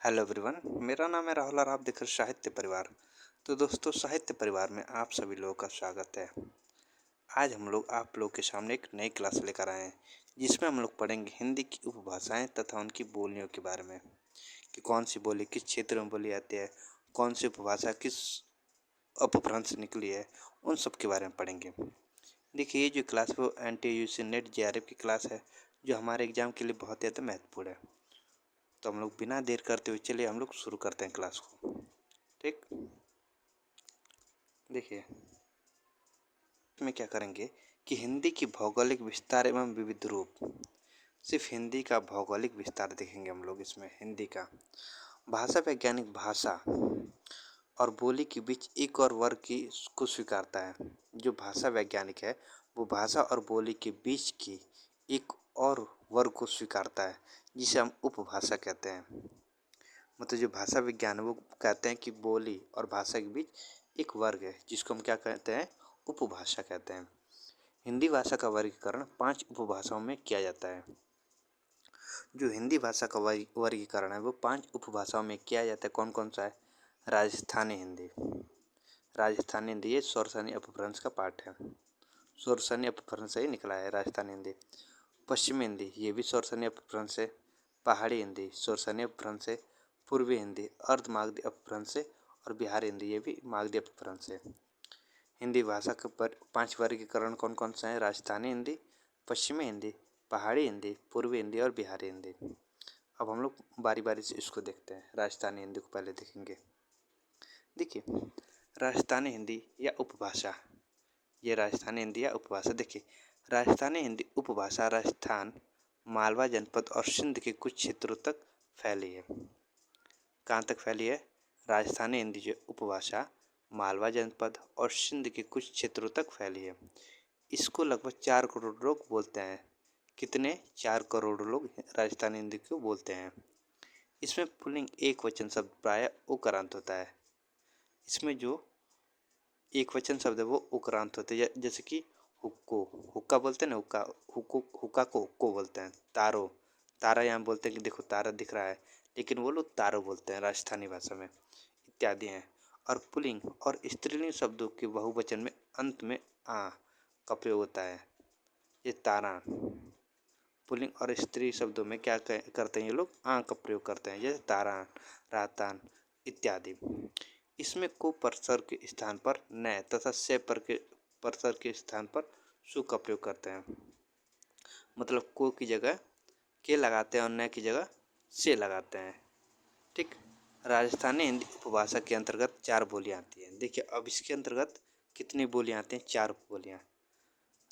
Hello everyone, मेरा नाम है राहुल और आप देख रहे हैं साहित्य परिवार। तो दोस्तों, साहित्य परिवार में आप सभी लोगों का स्वागत है। आज हम लोग आप लोग के सामने एक नई क्लास लेकर आए हैं जिसमें हम लोग पढ़ेंगे हिंदी की उपभाषाएं तथा उनकी बोलियों के बारे में कि कौन सी बोली किस क्षेत्र में बोली जाती है, कौन सी उपभाषा किस अपभ्रंश से निकली है, उन सब के बारे में पढ़ेंगे। देखिए, ये जो क्लास है वो NTUC नेट JRF की क्लास है जो हमारे एग्जाम के लिए बहुत ज़्यादा महत्वपूर्ण है। तो हम लोग बिना देर करते हुए चलिए हम लोग शुरू करते हैं क्लास को। ठीक, देखिए इसमें क्या करेंगे कि हिंदी की भौगोलिक विस्तार एवं विविध रूप। सिर्फ हिंदी का भौगोलिक विस्तार देखेंगे हम लोग इसमें। हिंदी का भाषा वैज्ञानिक भाषा और बोली के बीच एक और वर्ग की को स्वीकारता है। जो भाषा वैज्ञानिक है वो भाषा और बोली के बीच की एक और वर्ग को स्वीकारता है जिसे हम उपभाषा कहते हैं। मतलब जो भाषा विज्ञान है वो कहते हैं कि बोली और भाषा के बीच एक वर्ग है जिसको हम क्या कहते हैं, उपभाषा कहते हैं। हिंदी भाषा का वर्गीकरण 5 उपभाषाओं में किया जाता है। जो हिंदी भाषा का वर्गीकरण है वो 5 उपभाषाओं में किया जाता है। कौन कौन सा है? राजस्थानी हिंदी। राजस्थानी हिंदी ये शौरसनी अपभ्रंश का पार्ट है। शौरसनी अपभ्रंश से ही निकला है राजस्थानी हिंदी। पश्चिमी हिंदी ये भी शौरसनी अपभ्रंश से। पहाड़ी हिंदी शौरसनी अपभ्रंश से। पूर्वी हिंदी अर्ध मागधी अपभ्रंश से। और बिहारी हिंदी ये भी मागधी अपभ्रंश से। हिंदी भाषा के 5 वर्गीकरण कौन कौन से हैं? राजस्थानी हिंदी, पश्चिमी हिंदी, पहाड़ी हिंदी, पूर्वी हिंदी और बिहारी हिंदी। अब हम लोग बारी बारी से इसको देखते हैं। राजस्थानी हिंदी को पहले देखेंगे। देखिए, राजस्थानी हिंदी या उपभाषा, ये राजस्थानी हिंदी या उपभाषा। देखिए, राजस्थानी हिंदी उपभाषा राजस्थान, मालवा जनपद और सिंध के कुछ क्षेत्रों तक फैली है। कहाँ तक फैली है? राजस्थानी हिंदी जो उपभाषा मालवा जनपद और सिंध के कुछ क्षेत्रों तक फैली है। इसको लगभग 4 करोड़ लोग बोलते हैं। कितने? 4 करोड़ लोग राजस्थानी हिंदी को बोलते हैं। इसमें पुल्लिंग एक वचन शब्द प्राय उकारांत होता है। इसमें जो एक वचन शब्द है वो उकारांत होते हैं। जैसे कि हुक्को, हुक्का बोलते हैं ना, हुक्का, हुक्का को हुक्को बोलते हैं। तारो, तारा यहाँ बोलते हैं कि देखो तारा दिख रहा है, लेकिन वो लोग तारो बोलते हैं राजस्थानी भाषा में, इत्यादि हैं। और पुल्लिंग और स्त्रीलिंग शब्दों के बहुवचन में अंत में आ का प्रयोग होता है। ये तारा, पुल्लिंग और स्त्री शब्दों में क्या करते हैं ये लोग? आ का प्रयोग करते हैं, जैसे तारान, रातान इत्यादि। इसमें को परसर के स्थान पर न तथा से परसर के स्थान पर सु का प्रयोग करते हैं। मतलब को की जगह के लगाते हैं और न की जगह से लगाते हैं। ठीक, राजस्थानी हिंदी उपभाषा के अंतर्गत 4 बोलियां आती हैं। देखिए, अब इसके अंतर्गत कितनी बोलियां आती हैं? 4 बोलियां।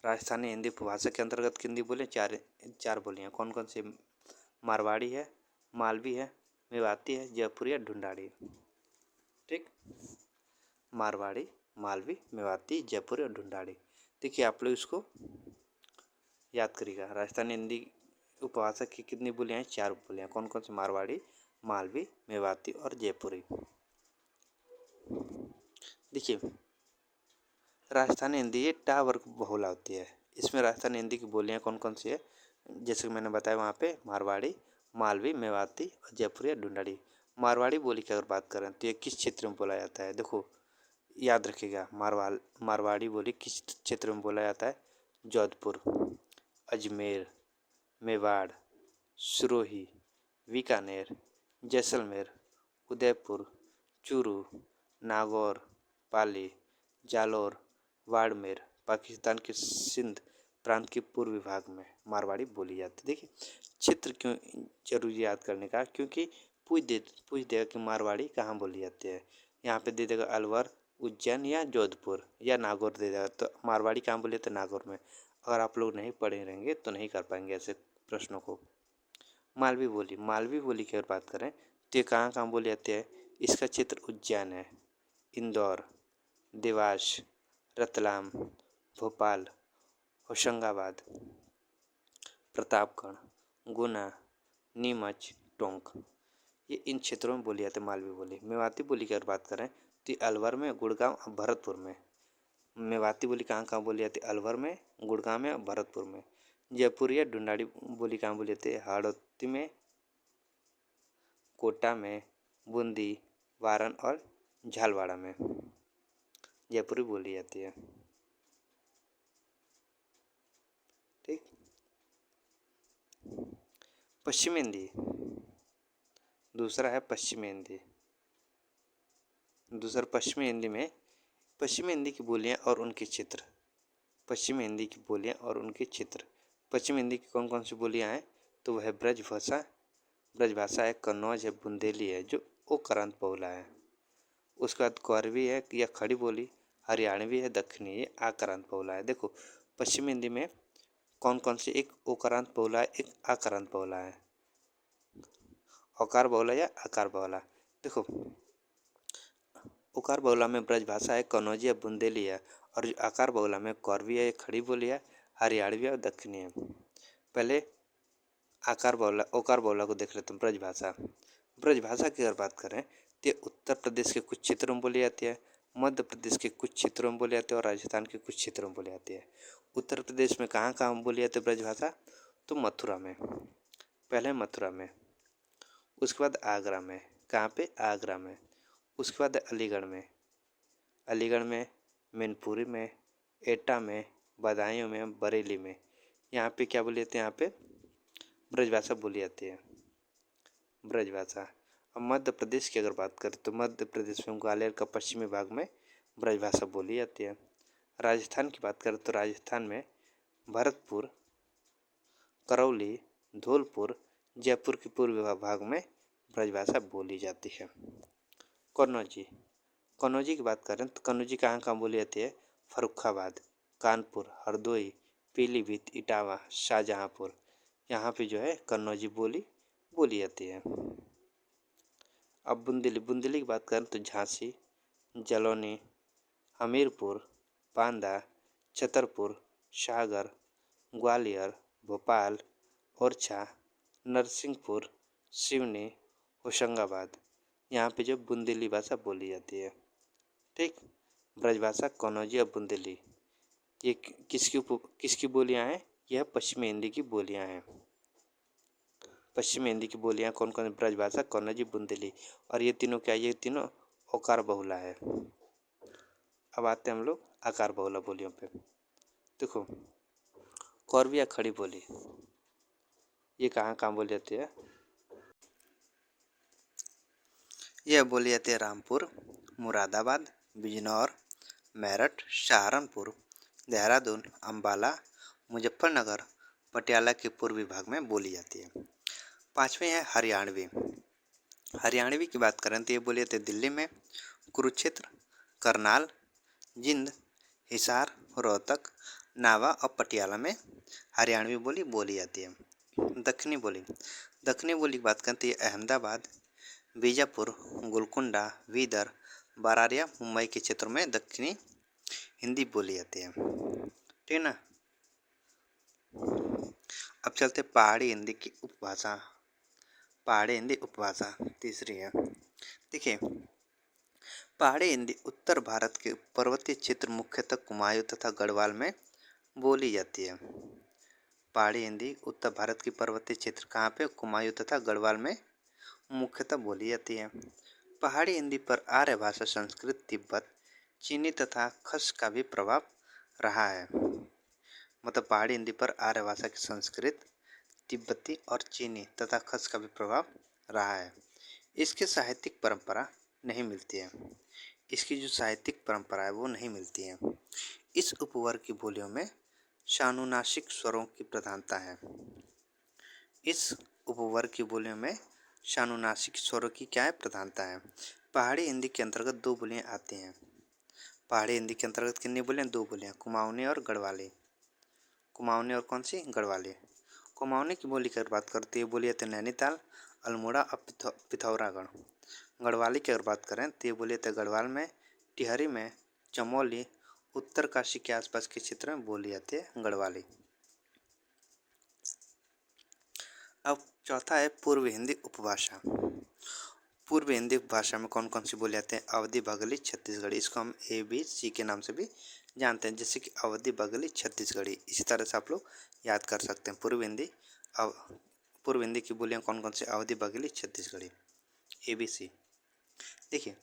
राजस्थानी हिंदी उपभाषा के अंतर्गत कितनी बोलियां? 4 बोलियां। कौन कौन सी? मारवाड़ी है, मालवी है, मेवाती है, जयपुरी है, ढूंढाड़ी। ठीक, मारवाड़ी, मालवी, मेवाती, जयपुरी और ढूंढाड़ी। देखिए, आप लोग इसको याद करिएगा। राजस्थानी हिंदी उपभाषा की कितनी बोलियां हैं? 4 बोलियां। कौन कौन सी? मारवाड़ी, मालवी, मेवाती और जयपुरी। देखिए, राजस्थानी हिंदी ये टा वर्ग बहुला होती है। इसमें राजस्थानी हिंदी की बोलियां कौन कौन सी है? जैसे कि मैंने बताया वहाँ पे मारवाड़ी, मालवी, मेवाती और जयपुरी और ढूंढाड़ी। मारवाड़ी बोली की अगर बात करें तो ये किस क्षेत्र में बोला जाता है? देखो, याद रखिएगा, मारवाड़ी बोली किस क्षेत्र में बोला जाता है? जोधपुर, अजमेर, मेवाड़, सिरोही, बीकानेर, जैसलमेर, उदयपुर, चूरू, नागौर, पाली, जालौर, बाड़मेर, पाकिस्तान के सिंध प्रांत के पूर्वी भाग में मारवाड़ी बोली जाती है। देखिए, क्षेत्र क्यों जरूरी याद करने का? क्योंकि पूछ देगा कि मारवाड़ी कहाँ बोली जाती है। यहाँ पे दे देगा अलवर, उज्जैन या जोधपुर या नागौर दे देगा, तो मारवाड़ी कहाँ बोली जाती है? नागौर में। अगर आप लोग नहीं पढ़े रहेंगे तो नहीं कर पाएंगे ऐसे प्रश्नों को। मालवी बोली की अगर बात करें तो ये कहाँ कहाँ बोली जाती है? इसका क्षेत्र उज्जैन है, इंदौर, देवास, रतलाम, भोपाल, होशंगाबाद, प्रतापगढ़, गुना, नीमच, टोंक, ये इन क्षेत्रों में बोली जाती है मालवी बोली। मेवाती बोली की अगर बात करें तो अलवर में, गुड़गांव और भरतपुर में। मेवाती बोली कहाँ कहाँ बोली जाती है? अलवर में, गुड़गांव में और भरतपुर में। जयपुरी या ढूंढाड़ी बोली कहाँ बोली जाती है? हाड़ौती में, कोटा में, बूंदी, वारन और झालवाड़ा में जयपुरी बोली जाती है। ठीक। पश्चिमी हिंदी, दूसरा है पश्चिमी हिंदी। दूसरा पश्चिमी हिंदी में पश्चिमी हिंदी की बोलियां और उनके चित्र। पश्चिमी हिंदी की बोलियां और उनके चित्र। पश्चिमी हिंदी की कौन कौन सी बोलियां हैं? तो वह है ब्रजभाषा है, कन्नौज है, बुंदेली है जो ओकारांत बहुला है। उसके बाद गौरवी है या खड़ी बोली, हरियाणवी है, दक्षिणी, ये आकारांत बहुला है। देखो पश्चिमी हिंदी में कौन कौन सी, एक ओकारांत बहुला है, एक आकारांत बहुला है। औकार बहुला या आकार बहुला। देखो उकार बहुला में ब्रजभाषा है, कन्नौजी है, बुंदेली है, और जो आकार बहुला में गौरवी है, खड़ी बोली है, हरियाणवी और दक्षिणी है। पहले आकार बहुला ओकार बहुला को देख लेते हैं। ब्रजभाषा की अगर बात करें तो ये उत्तर प्रदेश के कुछ क्षेत्रों में बोली जाती है, मध्य प्रदेश के कुछ क्षेत्रों में बोली जाती है और राजस्थान के कुछ क्षेत्रों में बोली जाती है। उत्तर प्रदेश में कहाँ कहाँ बोली जाती है ब्रजभाषा? तो मथुरा में, पहले मथुरा में, उसके बाद आगरा में। कहाँ पे? आगरा में। उसके बाद अलीगढ़ में, मैनपुरी में, एटा में, बदायूं में, बरेली में। यहाँ पे क्या बोली जाती है? यहाँ पे ब्रजभाषा बोली जाती है, ब्रजभाषा। अब मध्य प्रदेश की अगर बात करें तो मध्य प्रदेश में ग्वालियर का पश्चिमी भाग में ब्रजभाषा बोली जाती है। राजस्थान की बात करें तो राजस्थान में भरतपुर, करौली, धौलपुर, जयपुर के पूर्वी भाग में ब्रजभाषा बोली जाती है। कन्नौजी की बात करें तो कन्नौजी कहाँ कहाँ बोली जाती है? फर्रुखाबाद, कानपुर, हरदोई, पीलीभीत, इटावा, शाहजहाँपुर। यहाँ पे जो है कन्नौजी बोली जाती है। अब बुंदेली की बात करें तो झांसी, जलौनी, हमीरपुर, बांदा, छतरपुर, सागर, ग्वालियर, भोपाल, ओरछा, नरसिंहपुर, सिवनी, होशंगाबाद। यहाँ पे जो बुंदेली भाषा बोली जाती है। ठीक। ब्रजभाषा, कन्नौजी और बुंदेली ये किसकी बोलियां हैं? यह पश्चिमी हिंदी की बोलियां हैं। पश्चिमी हिंदी की बोलियां कौन कौन? ब्रजभाषा, कन्नौजी, बुंदेली। और ये तीनों क्या? ये तीनों ओकार बहुला है। अब आते हैं हम लोग आकार बहुला बोलियों पे। देखो कौरवी या खड़ी बोली ये कहाँ कहाँ बोली जाती है? यह बोली जाती है रामपुर, मुरादाबाद, बिजनौर, मेरठ, सहारनपुर, देहरादून, अम्बाला, मुजफ्फरनगर, पटियाला के पूर्वी भाग में बोली जाती है। पांचवें है हरियाणवी। हरियाणवी की बात करें तो ये बोली जाती है दिल्ली में, कुरुक्षेत्र, करनाल, जिंद, हिसार, रोहतक, नावा और पटियाला में हरियाणवी बोली जाती है। दक्षिणी बोली की बात करें तो ये अहमदाबाद, बीजापुर, गोलकुंडा, बीदर, बरारिया, मुंबई के क्षेत्रों में दक्षिणी हिंदी बोली जाती है। ठीक है ना। अब चलते पहाड़ी हिंदी की उपभाषा। पहाड़ी हिंदी उपभाषा तीसरी है। देखिए पहाड़ी हिंदी उत्तर भारत के पर्वतीय क्षेत्र मुख्यतः कुमायूं तथा गढ़वाल में बोली जाती है। पहाड़ी हिंदी उत्तर भारत की पर्वतीय क्षेत्र कहाँ पे? कुमायूं तथा गढ़वाल में मुख्यतः बोली जाती है। पहाड़ी हिंदी पर आर्य भाषा, संस्कृत, तिब्बत, चीनी तथा खस का भी प्रभाव रहा है। मतलब पहाड़ी हिंदी पर आर्य भाषा की संस्कृत, तिब्बती और चीनी तथा खस का भी प्रभाव रहा है। इसकी साहित्यिक परंपरा नहीं मिलती है। इसकी जो साहित्यिक परंपरा है वो नहीं मिलती है। इस उपवर्ग की बोलियों में शानुनासिक स्वरों की प्रधानता है। इस उपवर्ग की बोलियों में शानुनासिक स्वरों की क्या है? प्रधानता है। पहाड़ी हिंदी के अंतर्गत दो बोलियां आती हैं। पहाड़ी हिंदी के अंतर्गत कितनी बोलियां? दो बोलियां, कुमाऊनी और गढ़वाली। कुमाऊनी और कौन सी? गढ़वाली। कुमाऊनी की बोली की बात करते हैं बोली जाती है नैनीताल, अल्मोड़ा और पिथौरागढ़। गढ़वाली की अगर बात करें तो ये बोली जाती है गढ़वाल में, टिहरी में, चमोली, उत्तर काशी के आसपास के क्षेत्र में बोली जाती है गढ़वाली। अब चौथा है पूर्व हिंदी उपभाषा। पूर्व हिंदी उपभाषा में कौन कौन सी बोली जाती हैं? अवधी, बघली, छत्तीसगढ़ी। इसको हम ABC के नाम से भी जानते हैं, जैसे कि अवधी, बघली, छत्तीसगढ़ी। इसी तरह से आप लोग याद कर सकते हैं पूर्व हिंदी की बोलियां कौन कौन सी? अवधी, बघली, छत्तीसगढ़ी। ABC। देखिए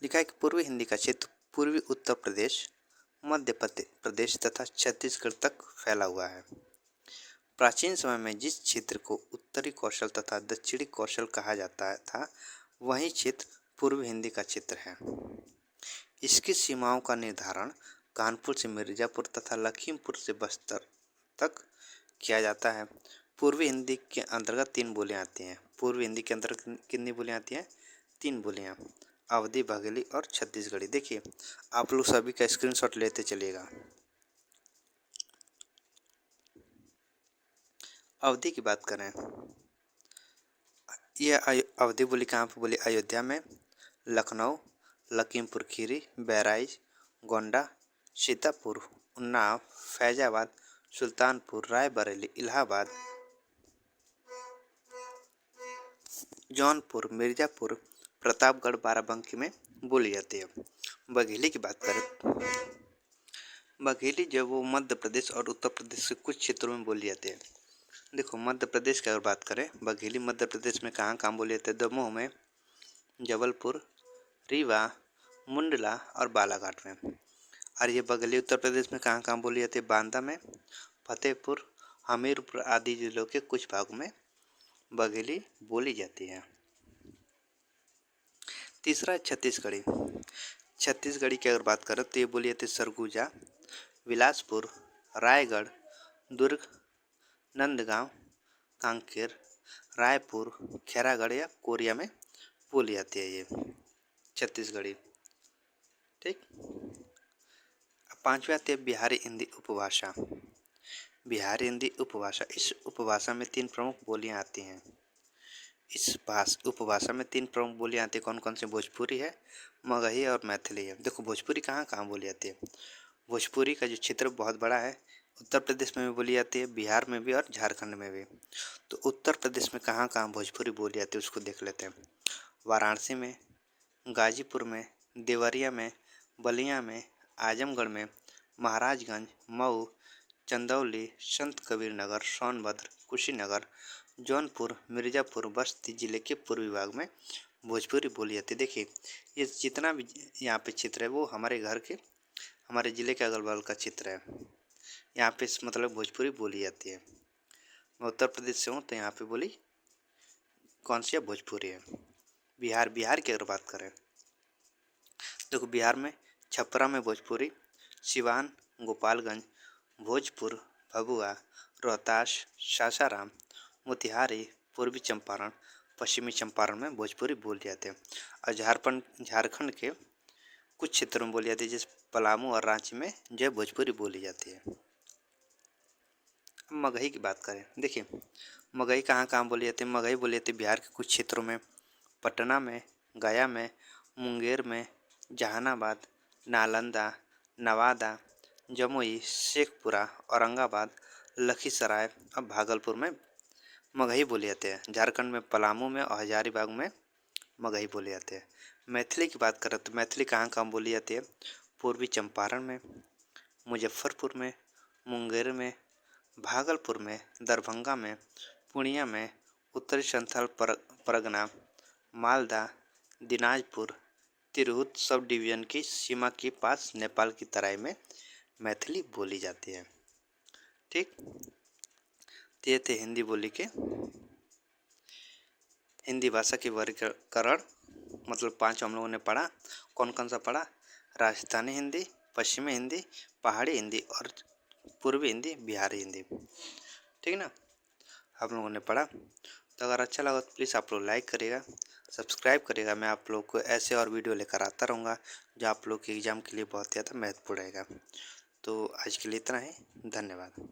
लिखा है कि पूर्वी हिंदी का क्षेत्र पूर्वी उत्तर प्रदेश, मध्य प्रदेश तथा छत्तीसगढ़ तक फैला हुआ है। प्राचीन समय में जिस क्षेत्र को उत्तरी कौशल तथा दक्षिणी कौशल कहा जाता था, वही क्षेत्र पूर्वी हिंदी का क्षेत्र है। इसकी सीमाओं का निर्धारण कानपुर से मिर्जापुर तथा लखीमपुर से बस्तर तक किया जाता है। पूर्वी हिंदी के अंतर्गत 3 बोलियां आती हैं। पूर्वी हिंदी के अंतर्गत कितनी बोलियां आती हैं? 3 बोलियां, अवधी, बघेली और छत्तीसगढ़ी। देखिए आप लोग सभी का स्क्रीनशॉट लेते चलिएगा। अवधी की बात करें, यह अवधी बोली कहाँ पर बोली? अयोध्या में, लखनऊ, लखीमपुर खीरी, बहराइच, गोंडा, सीतापुर, उन्नाव, फैजाबाद, सुल्तानपुर, रायबरेली, इलाहाबाद, जौनपुर, मिर्जापुर, प्रतापगढ़, बाराबंकी में बोली जाती है। बघेली की बात करें, बघेली जो वो मध्य प्रदेश और उत्तर प्रदेश के कुछ क्षेत्रों में बोली जाती है। देखो मध्य प्रदेश की अगर बात करें, बघेली मध्य प्रदेश में कहाँ कहाँ बोली जाती है? दमोह में, जबलपुर, रीवा, मुंडला और बालाघाट में। और ये बघेली उत्तर प्रदेश में कहाँ कहाँ बोली जाती है? बांदा में, फतेहपुर, हमीरपुर आदि जिलों के कुछ भागों में बघेली बोली जाती है। तीसरा छत्तीसगढ़ी। छत्तीसगढ़ी की अगर बात करें तो ये बोली जाती है सरगुजा, बिलासपुर, रायगढ़, दुर्ग, नंदगांव, कांकेर, रायपुर, खैरागढ़ या कोरिया में बोली जाती है ये छत्तीसगढ़ी। ठीक। पांचवी आती है बिहारी हिंदी उपभाषा। बिहारी हिंदी उपभाषा, इस उपभाषा में 3 प्रमुख बोलियां आती हैं। इस उपभाषा में 3 प्रमुख बोलियां आती है। कौन कौन सी? भोजपुरी है, मगही और मैथिली है। देखो भोजपुरी कहाँ कहाँ बोली जाती है? भोजपुरी का जो क्षेत्र बहुत बड़ा है, उत्तर प्रदेश में भी बोली जाती है, बिहार में भी और झारखंड में भी। तो उत्तर प्रदेश में कहाँ कहाँ भोजपुरी बोली जाती है उसको देख लेते हैं। वाराणसी में, गाजीपुर में, देवरिया में, बलिया में, आजमगढ़ में, महाराजगंज, मऊ, चंदौली, संत कबीर नगर, सोनभद्र, कुशीनगर, जौनपुर, मिर्जापुर, बस्ती जिले के पूर्वी भाग में भोजपुरी बोली जाती है। देखिए ये जितना भी यहाँ पे क्षेत्र है वो हमारे घर के, हमारे ज़िले के अगल बगल का क्षेत्र है। यहाँ पे मतलब भोजपुरी बोली जाती है। मैं उत्तर प्रदेश से हूँ तो यहाँ पे बोली कौन सी है? भोजपुरी है। बिहार की अगर बात करें, देखो बिहार में छपरा में भोजपुरी, सिवान, गोपालगंज, भोजपुर, भभुआ, रोहतास, सासाराम, मोतिहारी, पूर्वी चंपारण, पश्चिमी चंपारण में भोजपुरी बोली जाती है। और झारखंड के कुछ क्षेत्रों में बोली जाती है, जैसे पलामू और रांची में जो भोजपुरी बोली जाती है। अब मगही की बात करें, देखिए मगही कहाँ कहाँ बोली जाती है? मगही बोली जाती है बिहार के कुछ क्षेत्रों में, पटना में, गया में, मुंगेर में, जहानाबाद, नालंदा, नवादा, जमुई, शेखपुरा, औरंगाबाद, लखीसराय और भागलपुर में मगही बोले जाते हैं। झारखंड में पलामू में और हजारीबाग में मगही बोले जाते हैं। मैथिली की बात करें तो मैथिली कहाँ कहाँ बोली जाती है? पूर्वी चंपारण में, मुजफ्फरपुर में, मुंगेर में, भागलपुर में, दरभंगा में, पूर्णिया में, उत्तरी संथाल परगना, मालदा, दिनाजपुर, तिरहुत सब डिवीजन की सीमा के पास नेपाल की तराई में मैथिली बोली जाती है। ठीक। तो ये थे हिंदी बोली के, हिंदी भाषा के वर्गीकरण, मतलब 5 हम लोगों ने पढ़ा। कौन कौन सा पढ़ा? राजस्थानी हिंदी, पश्चिमी हिंदी, पहाड़ी हिंदी और पूर्वी हिंदी, बिहारी हिंदी। ठीक ना, आप लोगों ने पढ़ा। तो अगर अच्छा लगा तो प्लीज़ आप लोग लाइक करिएगा, सब्सक्राइब करिएगा। मैं आप लोग को ऐसे और वीडियो लेकर आता रहूँगा जो आप लोग के एग्ज़ाम के लिए बहुत ज़्यादा महत्वपूर्ण रहेगा। तो आज के लिए इतना ही, धन्यवाद।